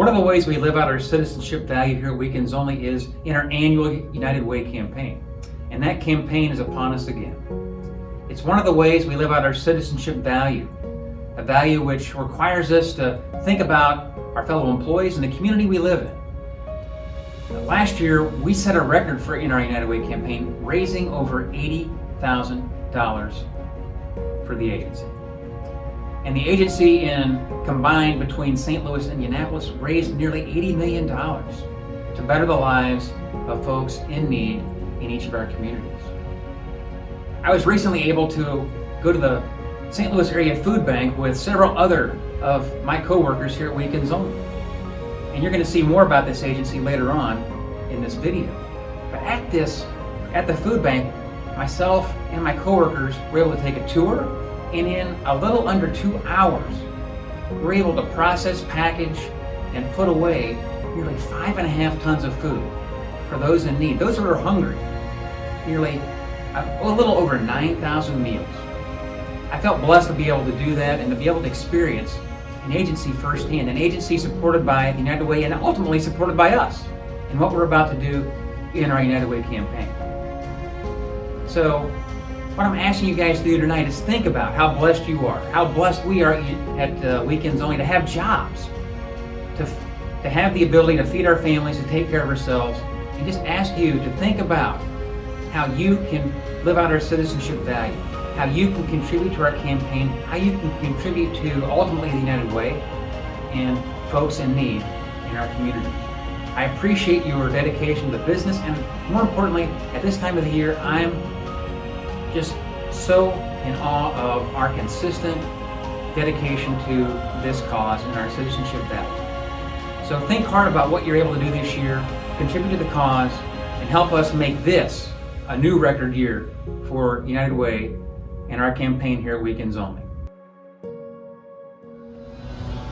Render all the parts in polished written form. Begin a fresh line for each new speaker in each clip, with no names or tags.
One of the ways we live out our citizenship value here at Weekends Only is in our annual United Way campaign. And that campaign is upon us again. It's one of the ways we live out our citizenship value, a value which requires us to think about our fellow employees and the community we live in. Last year, we set a record in our United Way campaign, raising over $80,000 for the agency. And the agency, combined between St. Louis and Indianapolis, raised nearly $80 million to better the lives of folks in need in each of our communities. I was recently able to go to the St. Louis area Foodbank with several other of my coworkers here at Weekends Only. And you're going to see more about this agency later on in this video. But at the Foodbank, myself and my coworkers were able to take a tour, and in a little under 2 hours, we're able to process, package, and put away nearly 5.5 tons of food for those in need, those who are hungry. Nearly a little over 9,000 meals. I felt blessed to be able to do that and to be able to experience an agency firsthand, an agency supported by the United Way and ultimately supported by us in what we're about to do in our United Way campaign. So, what I'm asking you guys to do tonight is think about how blessed you are, how blessed we are at Weekends Only to have jobs, to have the ability to feed our families, to take care of ourselves, and just ask you to think about how you can live out our citizenship value, how you can contribute to our campaign, how you can contribute to ultimately the United Way and folks in need in our communities. I appreciate your dedication to business, and more importantly, at this time of the year, I'm just so in awe of our consistent dedication to this cause and our citizenship value. So think hard about what you're able to do this year, contribute to the cause, and help us make this a new record year for United Way and our campaign here at Weekends Only.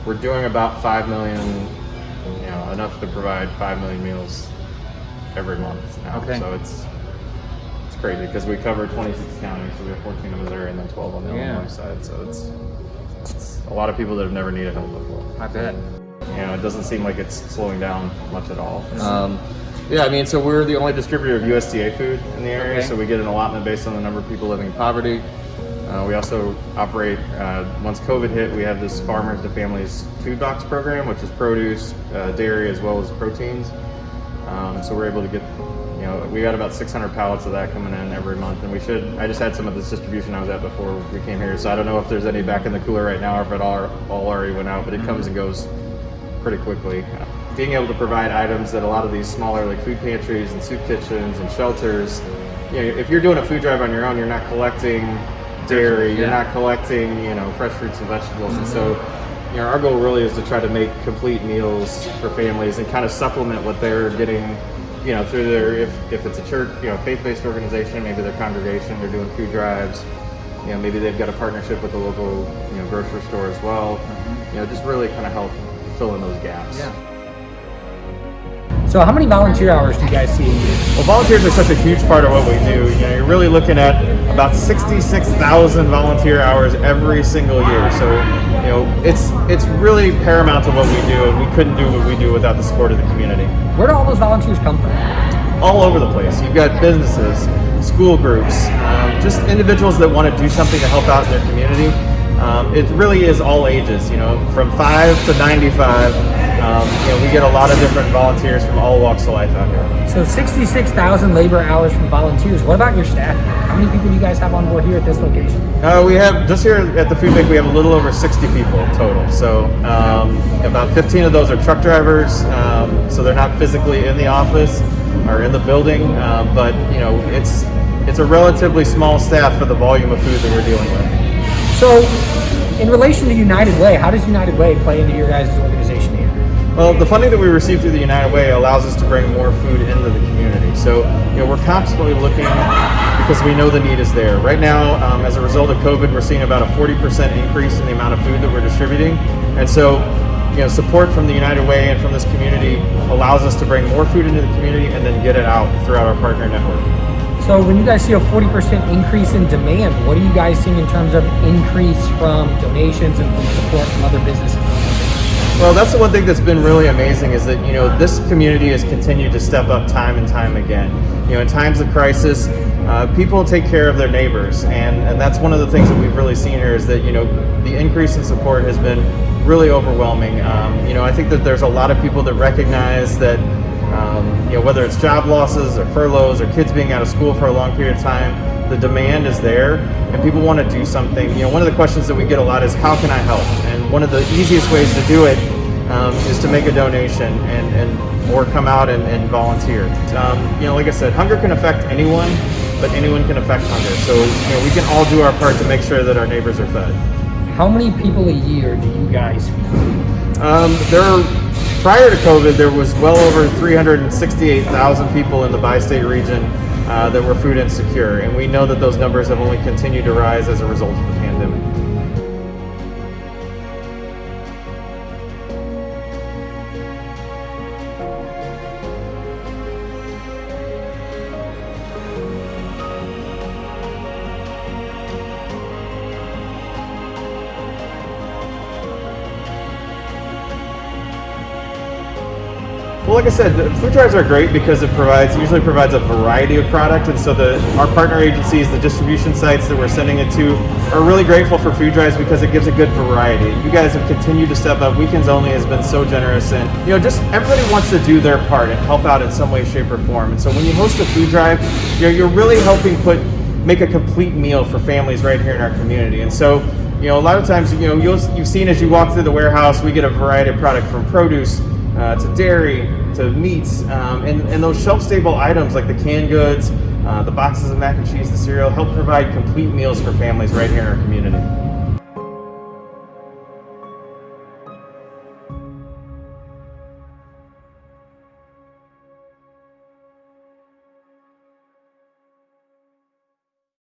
We're doing about 5 million, enough to provide 5 million meals every month now.
Okay.
So it's crazy because we cover 26 counties, so we have 14 in Missouri and then 12 on the Illinois side. So it's a lot of people that have never needed help before.
I bet.
It doesn't seem like it's slowing down much at all. So we're the only distributor of USDA food in the area, so we get an allotment based on the number of people living in poverty. We also operate, once COVID hit, we have this Farmers to Families food box program, which is produce, dairy, as well as proteins. So we're able to get, we got about 600 pallets of that coming in every month, and I just had some of this distribution I was at before we came here, so I don't know if there's any back in the cooler right now or if it all already went out, but it comes and goes pretty quickly. Being able to provide items that a lot of these smaller like food pantries and soup kitchens and shelters, if you're doing a food drive on your own, you're not collecting dairy, you're not collecting, fresh fruits and vegetables. And so, our goal really is to try to make complete meals for families and kind of supplement what they're getting, through their, if it's a church, faith-based organization, maybe their congregation, they're doing food drives, maybe they've got a partnership with a local, grocery store as well. Just really kind of help fill in those gaps.
Yeah. So how many volunteer hours do you guys see a year?
Well, volunteers are such a huge part of what we do. You're really looking at about 66,000 volunteer hours every single year. So, it's really paramount to what we do, and we couldn't do what we do without the support of the community.
Where do all those volunteers come from?
All over the place. You've got businesses, school groups, just individuals that want to do something to help out in their community. It really is all ages, from 5 to 95. We get a lot of different volunteers from all walks of life out here.
So 66,000 labor hours from volunteers. What about your staff? How many people do you guys have on board here at this location?
We have, just here at the Foodbank, we have a little over 60 people total. So about 15 of those are truck drivers, so they're not physically in the office or in the building, but it's a relatively small staff for the volume of food that we're dealing with.
So, in relation to United Way, how does United Way play into your guys' organization here?
Well, the funding that we receive through the United Way allows us to bring more food into the community. So, we're constantly looking because we know the need is there. Right now, as a result of COVID, we're seeing about a 40% increase in the amount of food that we're distributing. And so, support from the United Way and from this community allows us to bring more food into the community and then get it out throughout our partner network.
So when you guys see a 40% increase in demand, what are you guys seeing in terms of increase from donations and from support from other businesses?
Well, that's the one thing that's been really amazing is that, this community has continued to step up time and time again. In times of crisis, people take care of their neighbors, and that's one of the things that we've really seen here is that, the increase in support has been really overwhelming. I think that there's a lot of people that recognize that, whether it's job losses or furloughs or kids being out of school for a long period of time, the demand is there and people want to do something. One of the questions that we get a lot is, how can I help? And one of the easiest ways to do it is to make a donation or come out and volunteer. Like I said, hunger can affect anyone, but anyone can affect hunger. So we can all do our part to make sure that our neighbors are fed.
How many people a year do you guys feed?
Prior to COVID, there was well over 368,000 people in the bi-state region that were food insecure, and we know that those numbers have only continued to rise as a result of the pandemic. Well, like I said, the food drives are great because it usually provides a variety of product, and so our partner agencies, the distribution sites that we're sending it to, are really grateful for food drives because it gives a good variety. You guys have continued to step up. Weekends Only has been so generous, and just everybody wants to do their part and help out in some way, shape, or form. And so when you host a food drive, you're really helping make a complete meal for families right here in our community. And so a lot of times, you've seen as you walk through the warehouse, we get a variety of product from produce to dairy, to meats, and those shelf-stable items like the canned goods, the boxes of mac and cheese, the cereal, help provide complete meals for families right here in our community.